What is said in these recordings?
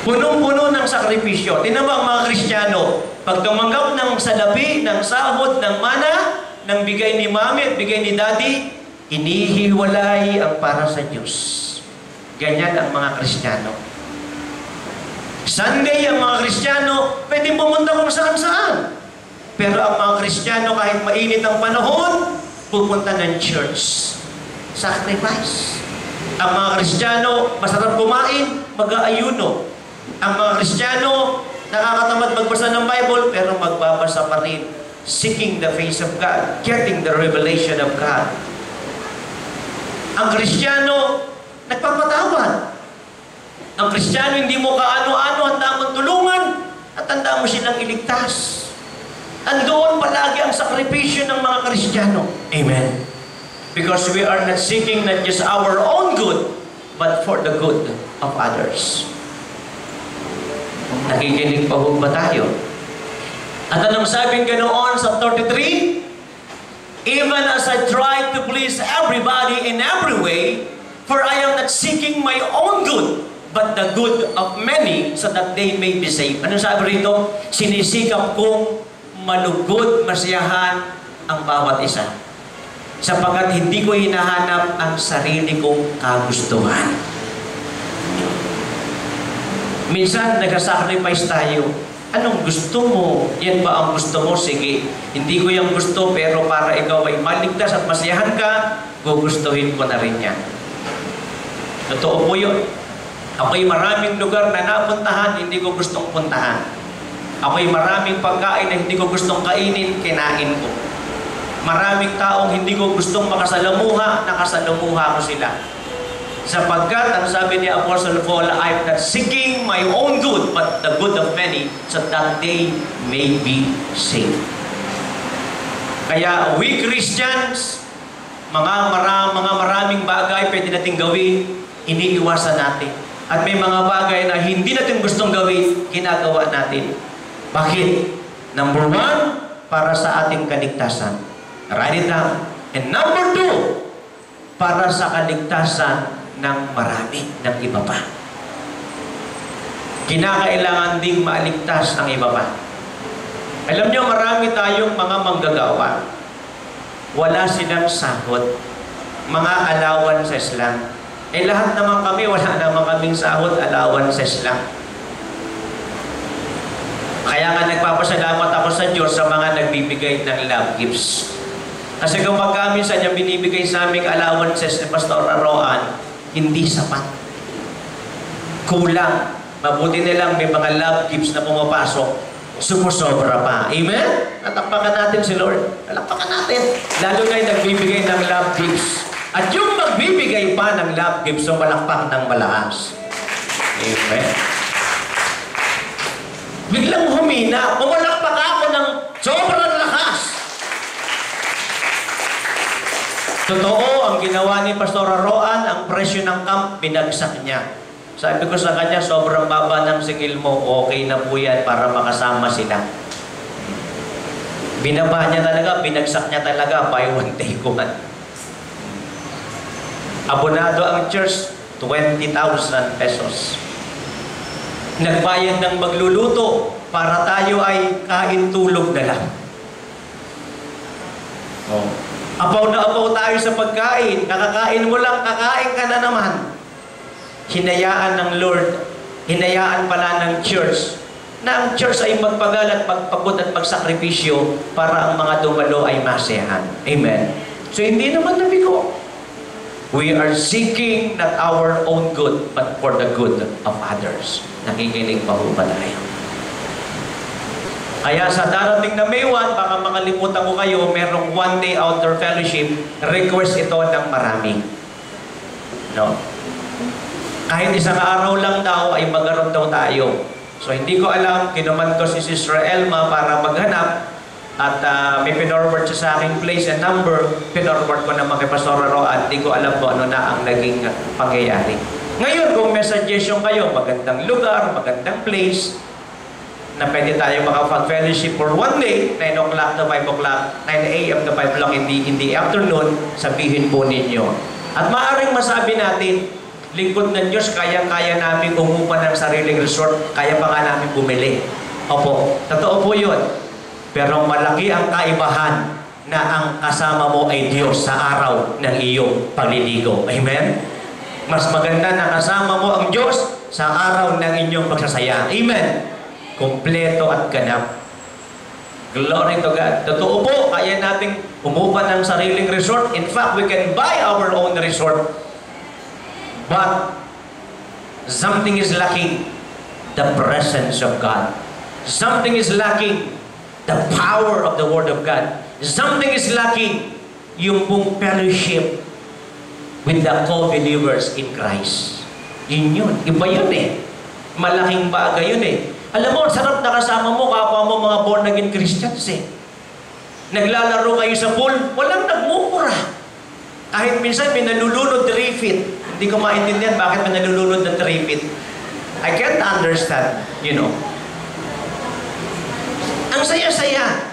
Punong-puno ng sakripisyo. Tingnan mo ang mga Kristiyano, pag tumanggap ng salapi, ng sahod, ng mana, ng bigay ni mami at bigay ni daddy, inihiwalay ang para sa Diyos. Ganyan ang mga Kristiyano. Sunday, ang mga Kristiyano, pwedeng pumunta kung saan-saan. Pero ang mga Kristiyano, kahit mainit ang panahon, pupunta ng church. Sacrifice. Ang mga Kristiyano, masarap kumain, mag-aayuno. Ang mga Kristiyano, nakakatamad magbasa ng Bible, pero magbabasa pa rin. Seeking the face of God, getting the revelation of God. Ang Kristiyano, nagpapatawad. Ang Kristiyano, hindi mo kaano-ano, handa mong tulungan, at handa mo silang iligtas. Andoon palagi ang sakripisyo ng mga Kristiyano. Amen. Because we are not seeking not just our own good, but for the good of others. Nakikinig pa ba tayo? At anong sabing ganoon sa 33? Even as I try to please everybody in every way, for I am not seeking my own good, but the good of many, so that they may be saved. Anong sabi rito? Sinisikap kong malugod, masiyahan ang bawat isa. Sapagkat hindi ko hinahanap ang sarili kong kagustuhan. Minsan, nag-sacrifice tayo. Anong gusto mo? Yan ba ang gusto mo? Sige. Hindi ko yung gusto, pero para ikaw ay maligtas at masiyahan ka, gugustuhin ko na rin yan. Totoo po yun. Ako'y maraming lugar na napuntahan, hindi ko gustong puntahan. Ako'y maraming pagkain na hindi ko gustong kainin, kinain ko. Maraming taong hindi ko gustong makasalamuha, nakasalamuha ko sila. Sapagkat, ang sabi ni Apostle Paul, I'm not seeking my own good, but the good of many, so that they may be saved. Kaya, we Christians, mga maraming bagay pwede natin gawin, iniiwasan natin. At may mga bagay na hindi natin gustong gawin, ginagawa natin. Bakit? Number 1, para sa ating kaligtasan. Write it down. And number 2, para sa kaligtasan ng marami, ng iba pa. Kinakailangan ding maaligtas ang iba pa. Alam nyo, marami tayong mga manggagawa. Wala silang sahod. Mga allowances lang. Eh lahat naman kami, wala naman kaming sahod, allowances lang. Kaya nga nagpapasalamat ako sa Diyos sa mga nagbibigay ng love gifts. Kasi kung magkaminsan yung binibigay sa aming allowances ni Pastor Roan, hindi sapat. Kulang. Mabuti nilang may mga love gifts na pumapasok, sumusobra pa. Amen? Natakpakan natin si Lord. Natakpakan natin. Lalo na yung nagbibigay ng love gifts. At yung magbibigay pa ng love gifts, so malakpak ng malakas. Amen? Biglang humina. Pumalakpak ako ng sobrang lakas. Totoo, ang ginawa ni Pastor Roan, ang presyo ng camp, binagsak niya. Sabi ko sa kanya, sobrang baba ng singil mo, okay na po yan para makasama sila. Binaba niya talaga, binagsak niya talaga, buy one take one. Abonado ang church, 20,000 pesos. Nagbayad ng magluluto para tayo ay kain tulog na lang. Oh. Apaw na apaw tayo sa pagkain. Kakakain mo lang, kakain ka na naman. Hinayaan ng Lord, hinayaan pala ng church, na ang church ay magpagal at magpagod at magsakripisyo para ang mga dumalo ay masayahan. Amen? So hindi naman nabigo. We are seeking not our own good, but for the good of others. Nakikinig pa ba tayo? Kaya sa darating na May 1, baka makalimutan ko kayo, merong one-day outdoor fellowship, request ito ng marami. No? Kahit isang araw lang daw, ay magkaroon daw tayo. So hindi ko alam, kinuman ko si Sister Elma para maghanap, at may pinorward siya sa aking place and number, pinorward ko naman kay Pastor Roan, at hindi ko alam po ano na ang naging pangyayari. Ngayon, kung may suggestion kayo, magandang lugar, magandang place, na pwede tayo makapag-fellowship for one day, 9 o'clock to 5 o'clock, 9 a.m. to 5 o'clock in the afternoon, sabihin po ninyo. At maaaring masabi natin, lingkod ng Diyos, kaya-kaya namin umupa ng sariling resort, kaya pa nga namin bumili. Opo, totoo po yun. Pero malaki ang kaibahan na ang kasama mo ay Diyos sa araw ng iyong pagliligo. Amen? Mas maganda na kasama mo ang Diyos sa araw ng inyong pagsasaya. Amen? Kompleto at ganap. Glory to God. Totoo po, kaya nating umupa ng sariling resort. In fact, we can buy our own resort. But something is lacking, the presence of God. Something is lacking, the power of the Word of God. Something is lacking, yung pong fellowship with the co-believers in Christ. Yun. Iba yun eh. Malaking bagay yun eh. Alam mo, sarap na kasama mo, kapwa mo mga born-again Christians eh. Naglalaro kayo sa pool, walang nagmumura. Kahit minsan may nalulunod 3 feet. Hindi ko maintindihan bakit may nalulunod na 3 feet. I can't understand, you know. Ang saya-saya.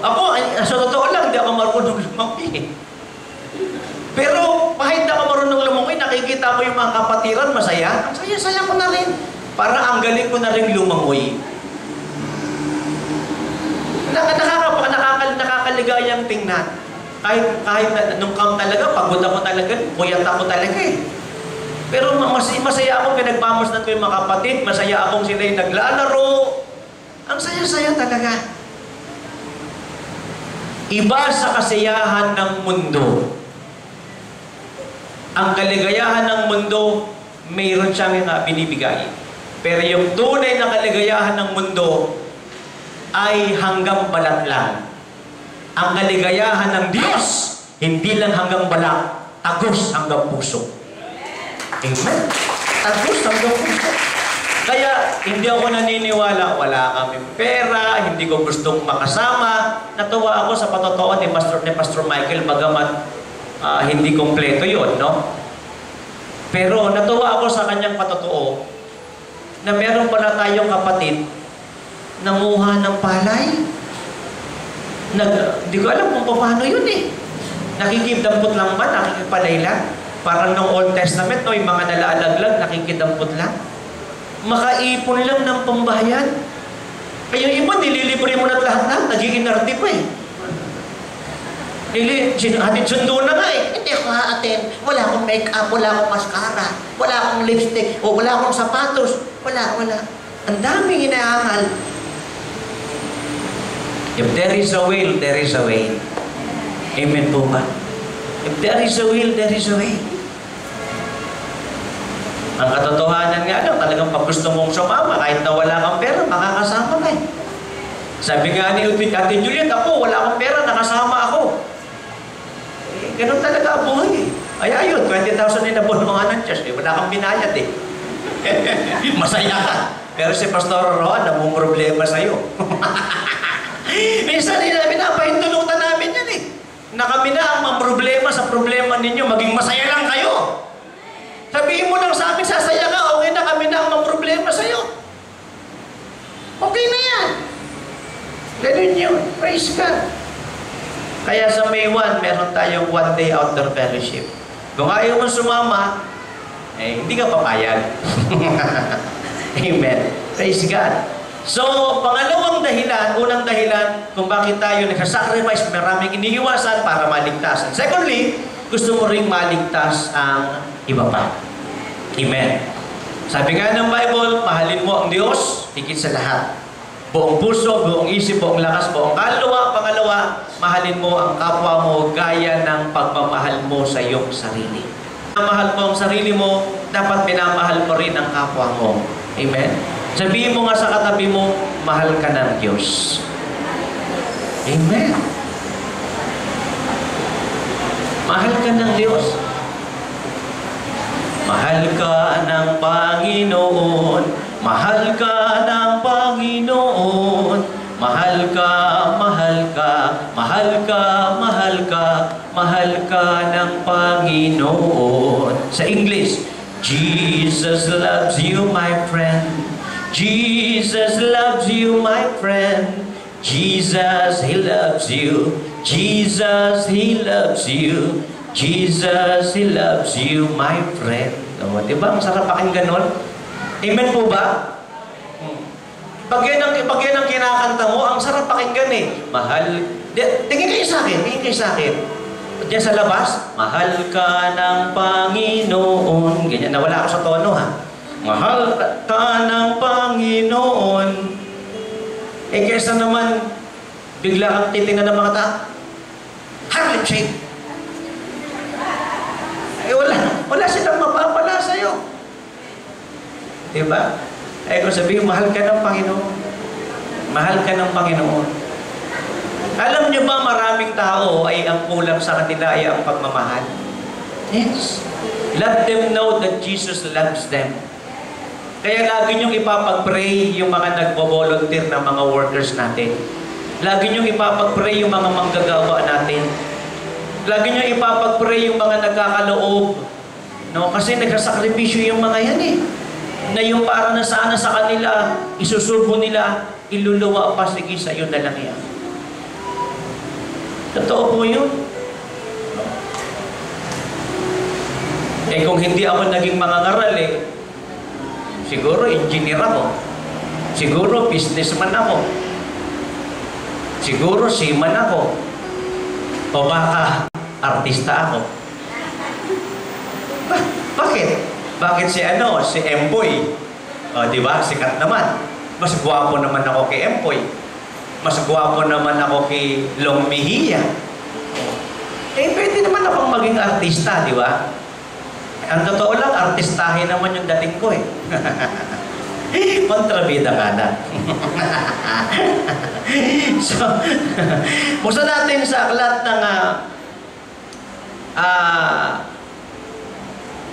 Ako, sa totoo lang, hindi ako marunong lumangoy. Pero, kahit ako marunong lumangoy, nakikita mo yung mga kapatiran, masaya. Ang saya-saya ko na rin. Para ang galing ko na rin lumangoy. Nakakaligayang tingnan. Kahit nung camp talaga, pagod ako talaga, puyat ako talaga eh. Pero masaya akong pinagmamasdan ko yung mga kapatid, masaya akong sila yung naglalaro. Ang saya-saya talaga. Iba sa kasiyahan ng mundo. Ang kaligayahan ng mundo, mayroon siyang binibigay. Pero yung tunay na kaligayahan ng mundo ay hanggang balat lang. Ang kaligayahan ng Diyos, hindi lang hanggang balat, agos hanggang puso. Amen? Agos hanggang puso. Kaya, hindi ako naniniwala, wala kaming pera, hindi ko gustong makasama. Natuwa ako sa patotoo ni Pastor Michael, bagamat hindi kompleto yun, no? Pero natuwa ako sa kanyang patotoo na meron pala tayong kapatid nanguha ng palay. Hindi ko alam kung paano yun eh. Nakikipdampot lang ba? Nakikipalay lang? Parang ng Old Testament, no, yung mga nalaalaglag, nakikipdampot lang. Makaipon lang ng pambayan. Kaya yung iba, nililibre mo na lahat-lahat, nag-iinardi pa eh. Hatid sundo na nga eh. Hindi ako ha-attend. Wala akong make-up, wala akong mascara, wala akong lipstick, o wala akong sapatos. Wala. Ang daming inaangal. If there is a will, there is a way. Amen po ba? If there is a will, there is a way. Ang katotohanan nga lang, talagang pag gusto mong sumama, kahit na wala kang pera, makakasama ka eh. Sabi nga ni Ate Juliet, ako, wala akong pera, nakasama ako. Eh, ganun talaga ang buhay eh. Ay, ayun, 20,000 inabon mo nga ng church eh. Wala kang binayad eh. Masaya ka. Pero si Pastor Rohan, namumroblema sa'yo. Minsan, pinapahintulutan namin yan eh. Na kami na ang mamroblema sa problema ninyo, maging masaya lang kayo. Sabihin mo lang sa amin, sasaya ka, okay na kami na ang mamroblema sa'yo. Okay na yan. Ganun yun. Praise God. Kaya sa May 1, meron tayong 1 day outdoor fellowship. Kung ayaw mo sumama, eh, hindi ka papayag. Amen. Praise God. So, pangalawang dahilan, unang dahilan kung bakit tayo nagsasacrifice, maraming iniiwasan para maligtas. And secondly, gusto mo ring maligtas ang iba pa. Amen. Sabi nga ng Bible, mahalin mo ang Diyos, higit sa lahat. Buong puso, buong isip, buong lakas, buong kaluluwa. Pangalawa, mahalin mo ang kapwa mo gaya ng pagmamahal mo sa iyong sarili. Mahal mo ang sarili mo, dapat minamahal mo rin ang kapwa mo. Amen? Sabihin mo nga sa katabi mo, mahal ka ng Diyos. Amen. Mahal ka ng Diyos. Mahal ka ng Panginoon. Mahal ka ng Panginoon. Mahal ka, mahal ka, mahal ka, mahal ka, mahal ka ng Panginoon. Sa English, Jesus loves you, my friend. Jesus loves you, my friend. Jesus, He loves you. Jesus, He loves you. Jesus, He loves you, my friend. No, di ba? Ang sarap pakinggan nun. Amen po ba? Pag yan ang kinakanta mo, ang sarap pakinggan eh. Mahal. Tingin kayo sa akin, tingin kayo sa akin. Diyan sa labas, mahal ka ng Panginoon. Ganyan, nawala ako sa tono ha. Mahal ka ng Panginoon. Eh kaysa naman, bigla kang titingnan ng mga tao. Harlem Shake. Eh wala silang mapapala sa'yo. Diba? Eh kung sabihin, mahal ka ng Panginoon. Mahal ka ng Panginoon. Alam niyo ba maraming tao ay ang kulang sa kanila ay ang pagmamahal? Yes. Let them know that Jesus loves them. Kaya lagi niyong ipapag-pray yung mga nagbo-volunteer na mga workers natin. Lagi niyong ipapag-pray yung mga manggagawa natin. Lagi niyong ipapag-pray yung mga nagkakaloob. No? Kasi nagsasakripisyo yung mga yan eh. Na yung para na sana sa kanila, isusubo nila, iluluwa pa, sige sa iyo na lang yan. Totoo po yun. Eh kung hindi ako naging mangangaral eh, siguro engineer ako. Siguro businessman ako. Siguro seaman ako. O baka artista ako. Bakit? Bakit si Empoy? O di ba? Sikat naman. Mas gwapo naman ako kay Empoy. Mas gwapo naman ako kay Long Mejia. Eh, pwede naman akong maging artista, di ba? Ang totoo lang, artistahin naman yung dating ko eh. Kontrabida ka na. So, buksan natin sa aklat ng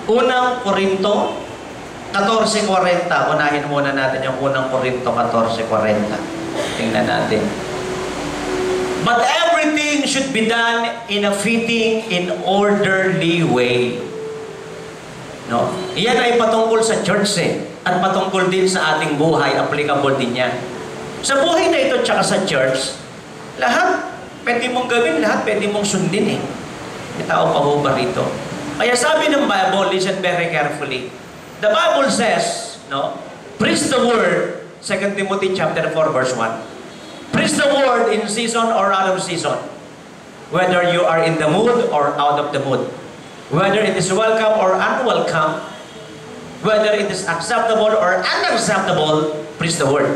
Unang Korinto 14:40. Unahin muna natin yung Unang Korinto 14:40. Tingnan natin. But everything should be done in a fitting, in orderly way. No? Iyan ay patungkol sa church eh. At patungkol din sa ating buhay. Applicable din yan. Sa buhay na ito tsaka sa church, lahat pwede mong gawin, lahat pwede mong sundin eh. May tao pa ho ba rito? Kaya sabi ng Bible, listen very carefully. The Bible says, no, preach the word, 2 Timothy chapter 4 verse 1. Preach the word in season or out of season. Whether you are in the mood or out of the mood. Whether it is welcome or unwelcome. Whether it is acceptable or unacceptable, preach the word.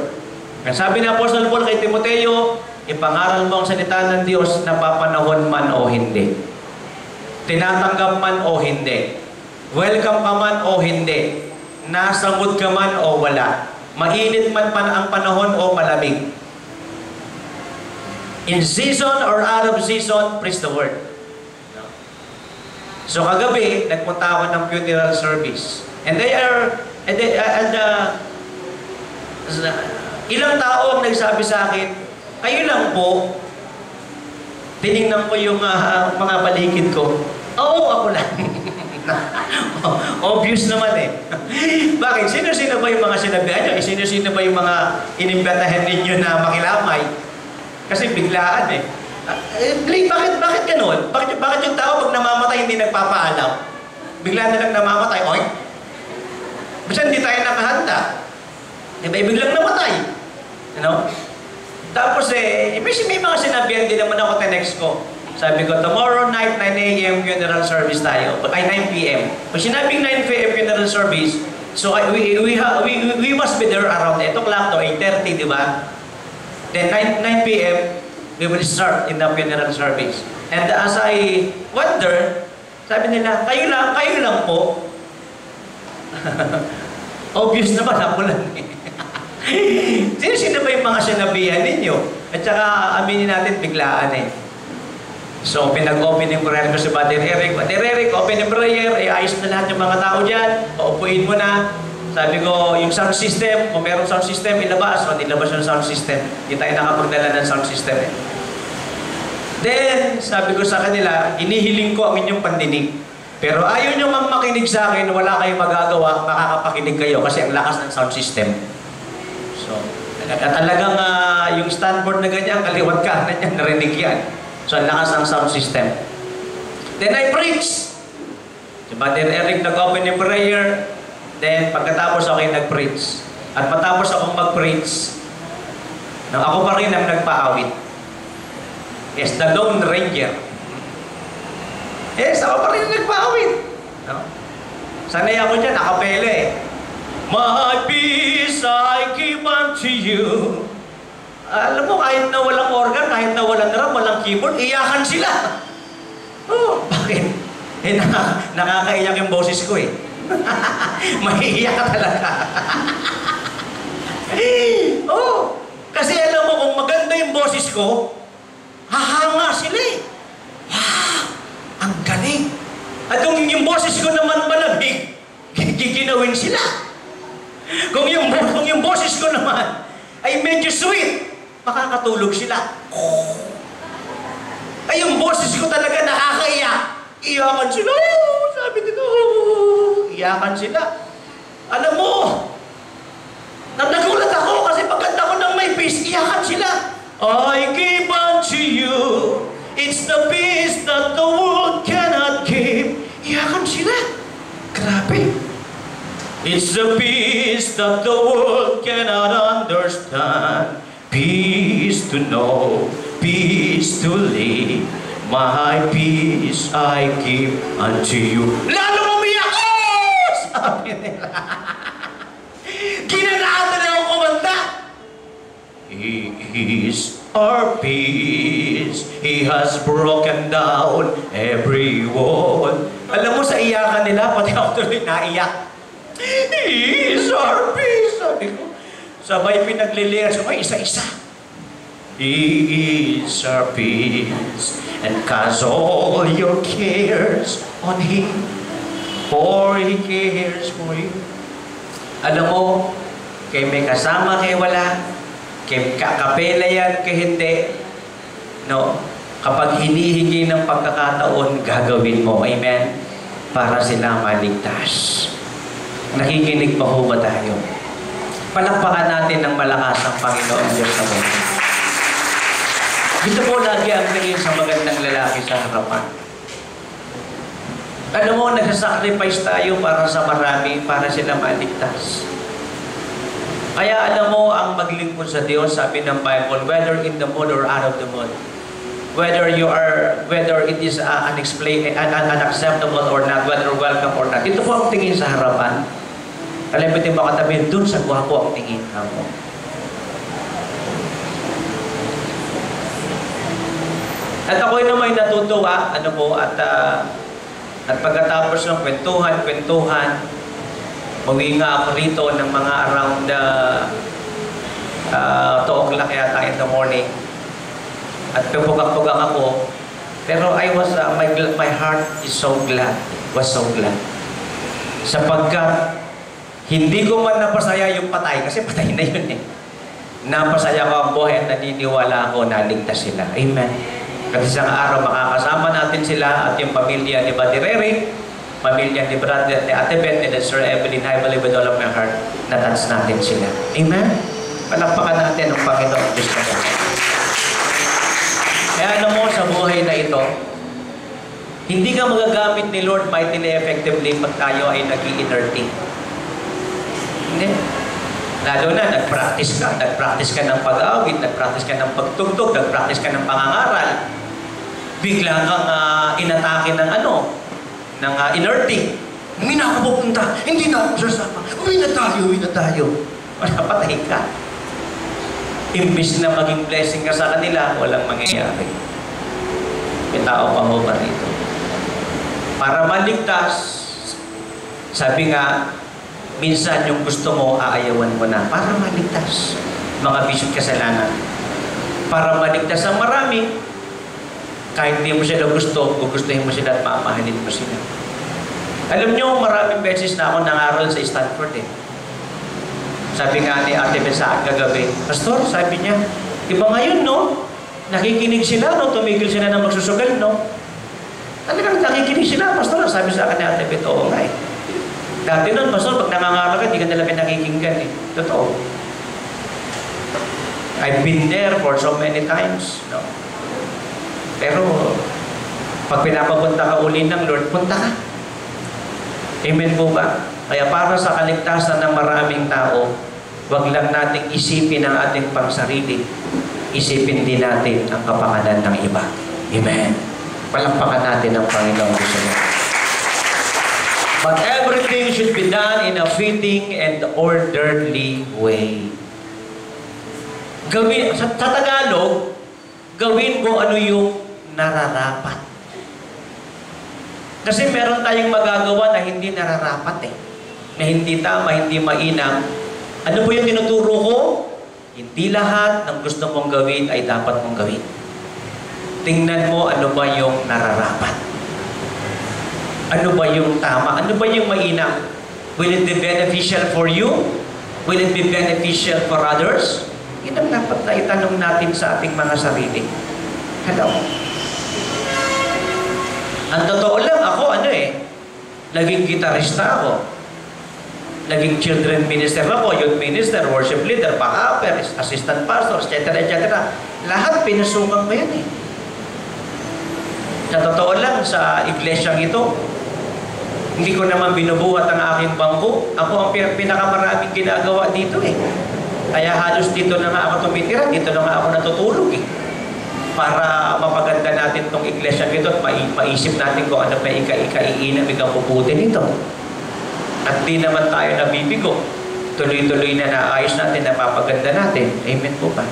Kaya sabi ni Apostle Paul kay Timoteo, ipangaral mo ang salita ng Diyos na papanahon man o hindi. Tinatanggap man o hindi. Welcome ka man o hindi. Nasa mood ka man o wala. Mainit man ang panahon o malamig. In season or out of season, preach the word. So kagabi, nagpunta ako ng funeral service. And ilang tao ang nagsabi sa akin, kayo lang po. Tinignan ko yung mga paligid ko. Oo, ako lang. Obvious naman eh. Bakit? Sino-sino ba yung mga sinabihan nyo? Sino-sino ba yung mga inimbetahan ninyo na makilamay? Kasi biglaan eh. Bakit ganun? Bakit yung tao pag namamatay hindi nagpapaalam? Bigla na lang namamatay, oy? Basta hindi tayo nakahanda. Diba, biglang namatay. You know? Tapos may mga sinabihan din naman ako tenext ko. Sabi ko, tomorrow night, 9 a.m. funeral service tayo. Ay, 9 p.m. Pag sinabing 9 p.m. funeral service, so we must be there around 8 o'clock to 8:30, di ba? Then 9 p.m., we will start in the funeral service. And as I wonder, sabi nila, kayo lang po. Obvious naman, ako lang eh. Sino ba yung mga sinabihan ninyo? At saka aminin natin, biglaan eh. So, pinag-opening prayer ko si Brother Eric. Brother Eric, opening prayer, ayos na lahat yung mga tao dyan. Paupuin mo na. Sabi ko, yung sound system, kung meron sound system, ilabas. O, nilabas yung sound system. Hindi tayo nakapagdala ng sound system eh. Then, sabi ko sa kanila, inihiling ko ang inyong pandinig. Pero ayaw nyo makinig sa akin, wala kayong magagawa, makakapakinig kayo kasi ang lakas ng sound system. So, talagang yung standboard na ganyan, kaliwat ka na yan, narinig yan. So, ang lakas ng sound system. Then I preach. Si Brother Eric nag-open in prayer, then pagkatapos ako yung nag-preach. At matapos akong mag-preach, ako pa rin ang nagpa-awit. Yes, the Lone Ranger. Yes, ako pa rin ang nagpa-awit. No? Sanay ako dyan, akapela eh. My peace I give unto you. Alam mo, kahit na walang organ, kahit na walang drum, walang keyboard, iyakan sila. Oh, bakit? Eh, nakakaiyak yung boses ko eh. Mahiiyak ka talaga. Oh, kasi alam mo, kung maganda yung boses ko, hahanga sila eh. Wow, ang galing. At kung yung boses ko naman malamig, giginawin sila. Kung yung boses ko naman ay medyo sweet, makakatulog sila. Ay, yung boses ko talaga nakakaiyak. Iyakan sila. Oh, sabi dito, iyakan sila. Alam mo, nagulat ako kasi pagkanta ko ng may peace, iyakan sila. I give unto you, it's the peace that the world cannot give. Iyakan sila. Grabe. It's the peace that the world cannot understand. Peace to know, peace to live. My peace I give unto you. Lalo umiyak ko! Sabi nila. Ginanaan na ako kumanta. He is our peace. He has broken down every wall. Alam mo, sa iyakan nila, pati ako tuloy naiyak. He is our peace. Sabi ko, sabay pinagliliras ko, isa-isa. He is our peace, and cast all your cares on Him, for He cares for you. Alam mo, kay may kasama, kay wala, kay kakapela yan, kay hindi, no? Kapag hinihingi ng pagkakataon, gagawin mo, amen? Para sila maligtas. Nakikinig pa ho ba tayo? Palakpakan natin ng malakas ang Panginoon Diyos sa mundo. Gusto ko lagi ang tingin sa magandang lalaki sa harapan. Alam mo, nagsasacrifice tayo para sa marami, para sila maligtas. Kaya alam mo, ang maglingkod sa Diyos, sabi ng Bible, whether in the mood or out of the mood, whether it is unacceptable or not, whether welcome or not, ito po ang tingin sa harapan. Alam mo, ito mga katabi, dun sa gwapo ang tingin mo. At ako'y naman natutuwa, at pagkatapos ng kwentuhan, mawing nga ako rito ng mga around 2 o'clock yata in the morning. At pupugak-pugak ako. Pero my heart is so glad, was so glad. Sapagkat, hindi ko man napasaya yung patay, kasi patay na yun eh. Napasaya ko ang buhay at naniniwala ako na ligtas sila. Amen. Kasi isang araw makakasama natin sila at yung pamilya ni Brother Eric, pamilya ni Brother ni Ate Beth, and Sir Evelyn, I believe with all of my heart, na-touch natin sila. Amen? Palakpakan natin ang Panginoon Diyos na yan. Kaya alam mo, sa buhay na ito, hindi ka magagamit ni Lord mightily effectively pag tayo ay nag-i-entertain. Hindi. Lalo na, nag-practice ka ng pag-awit, nag-practice ka ng pagtugtog, nag-practice ka ng pangangaral. Bigla kang inatake ng inerting. Hindi na ako pupunta, hindi na ako sasama. Uwi na tayo. Wala, patay ka. Imbis na maging blessing ka sa kanila, walang mangyayari. May tao pa mo ba rito? Para maligtas, sabi nga, minsan yung gusto mo, aayawan mo na. Para maligtas. Mga bisyo kasalanan. Para maligtas ang marami, kahit hindi mo sila gusto, gugustuhin mo sila at mamahalin mo sila. Alam nyo, maraming beses na ako nangaral sa Stanford eh. Sabi nga ni Ate Beth sa kagabi, Pastor, sabi niya, iba ngayon, no? Nakikinig sila, no? Tumigil sila na magsusugal, no? Talagang nakikinig sila, Pastor. Sabi sa akin ni Ate Beth, oo nga eh. Dati nun, Pastor, pag nangangaral ka, di ka nila pinakikinggan eh. Totoo. I've been there for so many times, no? Pero, pag pinapapunta ka uli ng Lord, punta ka. Amen po ba? Kaya para sa kaligtasan ng maraming tao, wag lang nating isipin ang ating pangsarili. Isipin din natin ang kapakanan ng iba. Amen. Palakpakan natin ang Panginoon gusto niya. But everything should be done in a fitting and orderly way. Gawin, sa Tagalog, gawin mo ano yung nararapat. Kasi meron tayong magagawa na hindi nararapat eh. Na hindi tama, hindi mainam. Ano po yung tinuturo ko? Hindi lahat ng gusto mong gawin ay dapat mong gawin. Tingnan mo ano ba yung nararapat. Ano ba yung tama? Ano ba yung mainam? Will it be beneficial for you? Will it be beneficial for others? Yan ang dapat na itanong natin sa ating mga sarili. Hello? Ang totoo lang, ako naging gitarista ako. Naging children minister ako, youth minister, worship leader, pa-upper, assistant pastor, etc. etc. Lahat pinasukan ko yan eh. Sa totoo lang, sa iglesyang ito, hindi ko naman binubuhat ang aking bangko. Ako ang pinakamaraming ginagawa dito eh. Kaya halos dito na nga ako tumitira, dito na nga ako natutulog eh. Para mapaganda natin itong iglesia ito at maisip natin kung ano pa ika-iinam, ikapuputin ito. At di naman tayo nabibigo. Tuloy-tuloy na naayos natin, napapaganda natin. Amen po ba?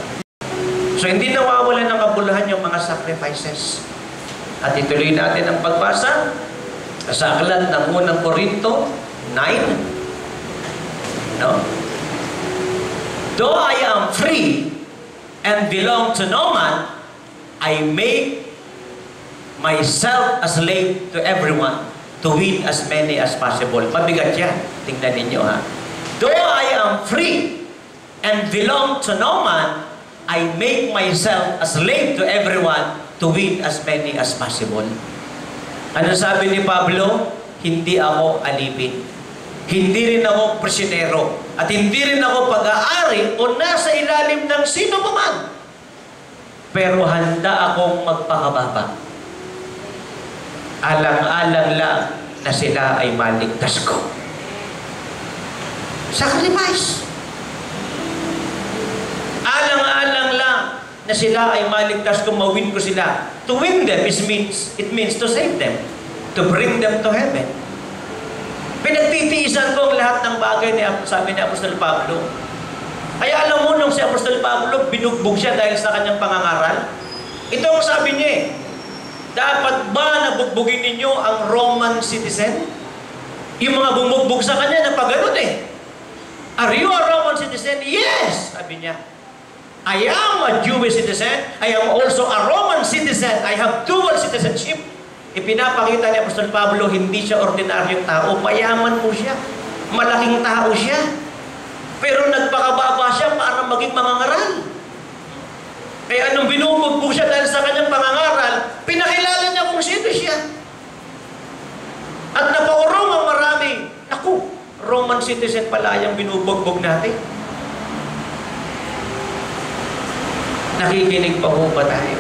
So hindi nawawala ng kabuluhan yung mga sacrifices. At ituloy natin ang pagbasa sa aklat ng unang Korinto 9. No? Though I am free and belong to no man, I make myself a slave to everyone to win as many as possible. Mabigat yan. Tingnan ninyo ha. Though I am free and belong to no man, I make myself a slave to everyone to win as many as possible. Ano sabi ni Pablo? Hindi ako alipin. Hindi rin ako prisyonero. At hindi rin ako pag-aari o nasa ilalim ng sino pa man. Pero handa akong magpakababa. Alang-alang lang na sila ay maligtas ko. Sacrifice. Alang-alang lang na sila ay maligtas ko, mawin ko sila. To win them it means to save them. To bring them to heaven. Pinagtitiisan ko ang lahat ng bagay sabi ni Apostol Pablo. Kaya alam mo, nung si Apostol Pablo, binugbog siya dahil sa kanyang pangangaral. Ito ang sabi niya eh. Dapat ba nabugbugin ninyo ang Roman citizen? Yung mga bumugbog sa kanya, napaganon eh. Are you a Roman citizen? Yes! Sabi niya. I am a Jewish citizen. I am also a Roman citizen. I have dual citizenship. Ipinapakita ni Apostol Pablo, hindi siya ordinaryong tao. Mayaman po siya. Malaking tao siya. Pero nagpakababa siya para maging mangangaral. Kaya nung binubugbog siya dahil sa kanyang pangangaral, pinakilala niya kung sino siya. At napaurong ang marami. Naku, Roman citizen pala yung binubugbog natin. Nakikinig pa po ba tayo?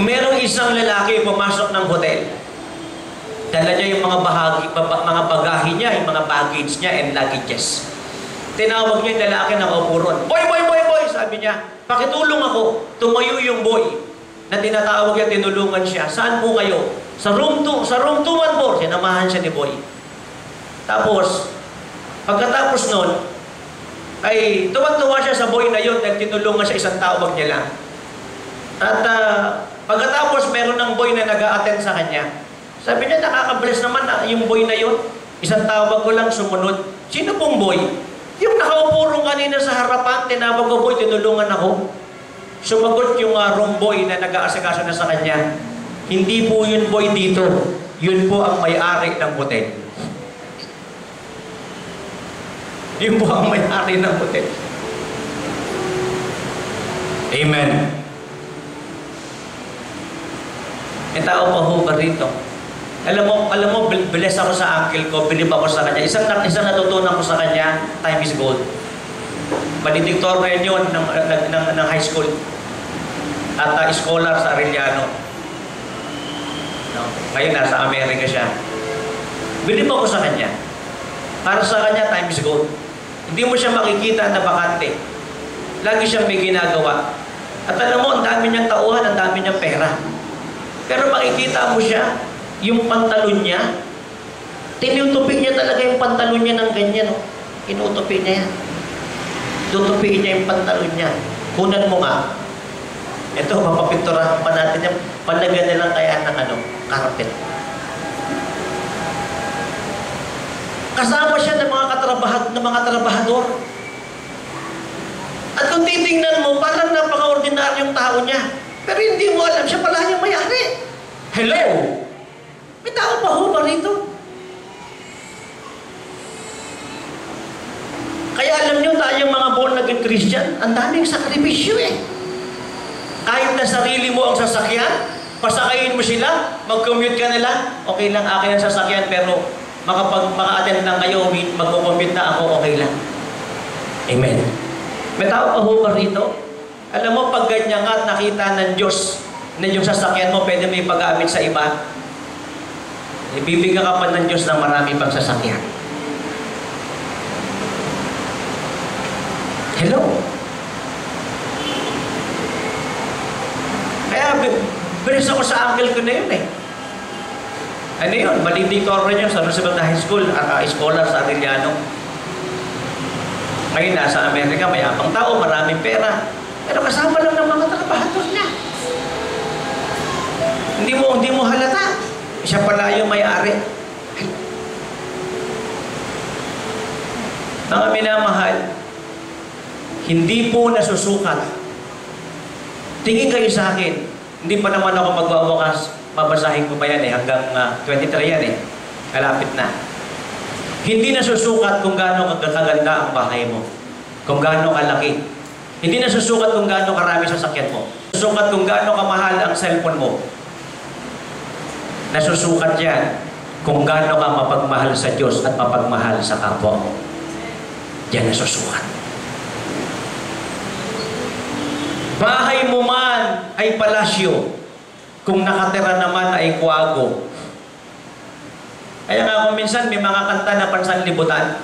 Merong isang lalaki pumasok ng hotel. Dala niya yung mga bagahe niya, yung mga baggage niya and luggages. Tinawag niya yung lalaki na kaupuron. Boy! Sabi niya, pakitulong ako. Tumayo yung boy na tinatawag niya, tinulungan siya. Saan po kayo? Sa room 214. Sinamahan siya ni boy. Tapos, pagkatapos nun, ay tuwag-tuwa siya sa boy na yun dahil tinulungan siya, isang tawag niya lang. At pagkatapos, meron ng boy na nag-a-attend sa kanya. Sabi niya, nakaka-bless naman na yung boy na yun. Isang tawag ko lang sumunod. Sino pong boy? Yung nakaupurong kanina sa harapan, tinawag ko, boy, tinulungan ako. Sumagot yung room boy na nag-aasikaso na sa kanya. Hindi po yun boy dito. Yun po ang may-ari ng hotel. Yun po ang may-ari ng hotel. Amen. May tao pa ho ba rito? Alam mo, bless ako sa uncle ko, bilib ako sa kanya. Isang natutunan ko sa kanya, time is gold. Valedictorian yun ng high school. At scholar sa Arellano. No? No? Ngayon, nasa Amerika siya. Bilib ako sa kanya. Para sa kanya, time is gold. Hindi mo siya makikita na bakante. Lagi siyang may ginagawa. At alam mo, ang dami niyang tauhan, ang dami niyang pera. Pero makikita mo siya, yung pantalon niya, tinutupin niya talaga yung pantalon niya ng ganyan. No? Inutupin niya yan. Tutupin niya yung pantalon niya. Kunan mo nga. Ito, mapapinturahan pa natin yan. Palagyan na lang kaya ng carpet. Kasama siya ng mga trabahador. At kung titingnan mo, parang napaka-ordinaryong tao niya. Pero hindi mo alam, siya pala yung may-ari. Hello? May tao pa ho ba rito? Kaya alam nyo, tayong mga born-again Christian, ang daming sakripisyo eh. Kahit na sarili mo ang sasakyan, pasakayin mo sila, mag-commute ka na lang, okay lang, akin ang sasakyan, pero maka-attend lang kayo, mag-commute na ako, okay lang. Amen. May tao pa ho ba rito? Alam mo, pag ganyan nga nakita ng Diyos na yung sasakyan mo pwede may pag-aamit sa iba, ibibigyan ka pa ng Diyos ng marami pang sasakyan. Hello? Kaya, bilis ako sa uncle ko na yun eh. Ano yun? Valedictorian niya sa Roosevelt High School, scholar sa Arellano. Ngayon, nasa Amerika, mayabang tao, maraming pera. Pero kasama lang ng mga trabahador niya. Hindi mo halata. Siya pala yung may-ari. Mga minamahal, hindi po nasusukat. Tingin kayo sa akin, hindi pa naman ako magwawakas, babasahin ko pa yan eh, hanggang 23 yan eh. Kalapit na. Hindi nasusukat kung gaano kaganda ang bahay mo. Kung gaano kalaki. Hindi nasusukat kung gaano karami sasakyan mo. Nasusukat kung gaano kamahal ang cellphone mo. Nasusukat yan kung gaano ka mapagmahal sa Diyos at mapagmahal sa kapwa mo. Yan nasusukat. Bahay mo man ay palasyo, kung nakatira naman ay kuwago. Kaya nga kung minsan may mga kanta na pansanlibutan,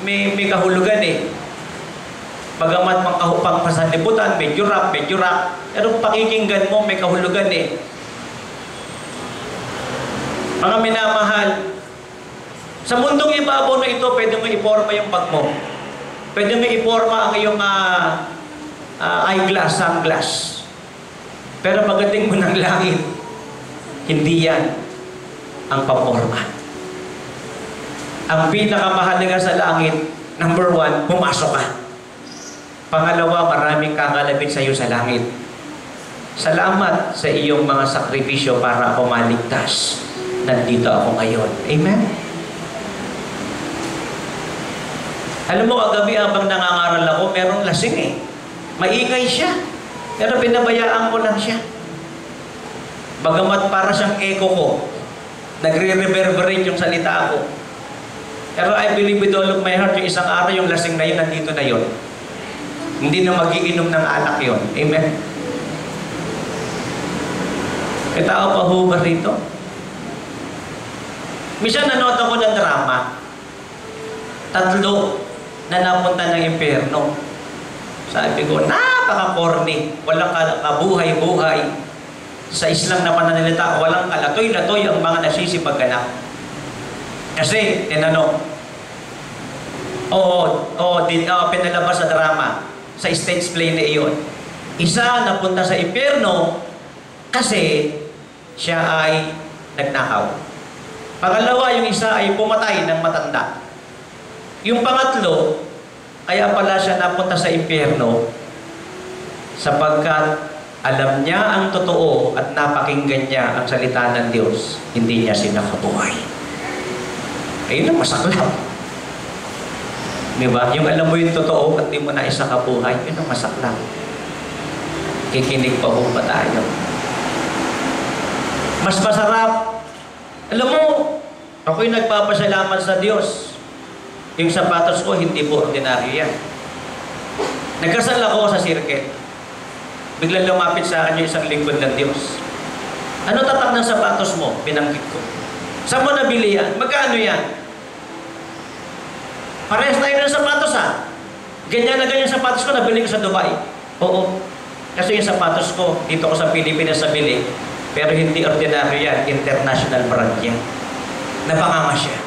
may kahulugan eh. Bagamat pang pansanlibutan, medyo rock. Pero pakikinggan mo, may kahulugan eh. Mga minamahal, sa mundong ibabaw na ito, pwede mo iporma yung bag mo. Pwede mo iporma ang iyong eyeglass, sunglass. Pero pagdating mo ng langit, hindi yan ang paporma. Ang pinakamahalaga sa langit, number 1, pumasok ka. Pangalawa, maraming kakalapit sa iyo sa langit. Salamat sa iyong mga sakripisyo para ako maligtas. Nandito ako ngayon. Amen? Alam mo, kagabi habang nangangaral ako, merong lasing eh. Maingay siya. Pero pinabayaan ko lang siya. Bagamat para siyang echo ko, nagre-reverberate yung salita ko. Pero I believe with all of my heart, yung isang araw, yung lasing na yun, nandito na yun. Hindi na magiinom ng alak yun. Amen? May tao pa ho ba rito? Minsan nanood ako ng drama. 3 na napunta ng impyerno. Sabi ko, napaka-corny. Walang kabuhay-buhay. Sa Islam na pananalita, walang kalatoy-latoy ang mga nasisipagganap. Kasi, pinalabas sa drama, sa stage play na iyon. Isa napunta sa impyerno kasi siya ay nagnakaw. Pangalawa, yung isa ay pumatay ng matanda. Yung pangatlo, kaya pala siya napunta sa impyerno sapagkat alam niya ang totoo at napakinggan niya ang salita ng Diyos, hindi niya sinakabuhay. Ayun ang masaklap. Diba? Yung alam mo yung totoo at di mo na isakabuhay, yun ang masaklap. Kikinig pa ho ba tayo? Mas masarap. Alam mo, ako'y nagpapasalamat sa Diyos. Yung sapatos ko, hindi po ordinaryo yan. Nagkasal ako sa circuit. Biglang lumapit sa akin yung isang lingkod ng Diyos. Ano tatak ng sapatos mo? Binanggit ko. Saan mo nabili yan? Magkano yan? Parehas tayo ng sapatos ha. Ganyan na ganyan sapatos ko, nabili ko sa Dubai. Oo. Kasi yung sapatos ko, dito ko sa Pilipinas nabili. Pero hindi ordinaryo yan, international brand yan. Napanganga siya.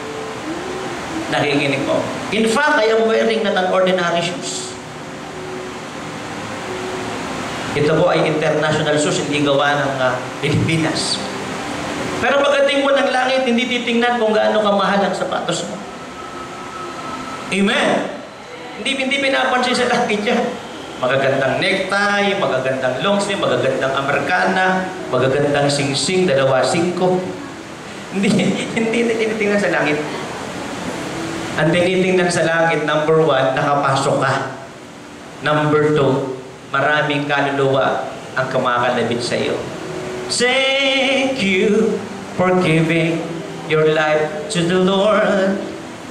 Nakikinig ko. In fact, I am wearing not an ordinary shoes. Ito po ay international shoes, hindi gawa ng Pilipinas. Pero pagdating mo ng langit, hindi titingnan kung gaano kamahal ang sapatos mo. Amen? Hindi pinapansin sa langit yan. Magagandang necktie, magagandang long sleeve, magagandang Americana, magagandang sing-sing, 2.5. Hindi tinitingnan sa langit. Ang tinitingnan sa langit, number 1, nakapasok ka. Number 2, maraming kaluluwa ang kumakalabit sa iyo. Thank you for giving your life to the Lord.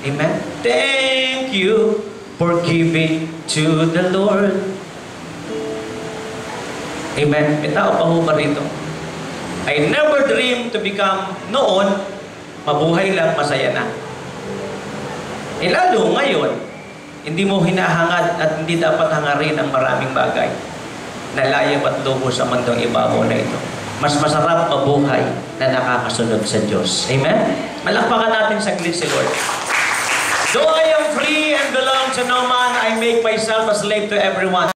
Amen? Thank you for giving to the Lord. Amen? May tao pa ho ba rito? I never dreamed to become noon, mabuhay lang, masaya na. Eh lalo ngayon, hindi mo hinahangad at hindi dapat hangarin ang maraming bagay na layap at lubo sa mundong ibabaw na ito. Mas masarap mabuhay na nakakasunod sa Diyos. Amen? Malakpakan natin saglit si Lord. Though I am free and belong to no man, I make myself a slave to everyone.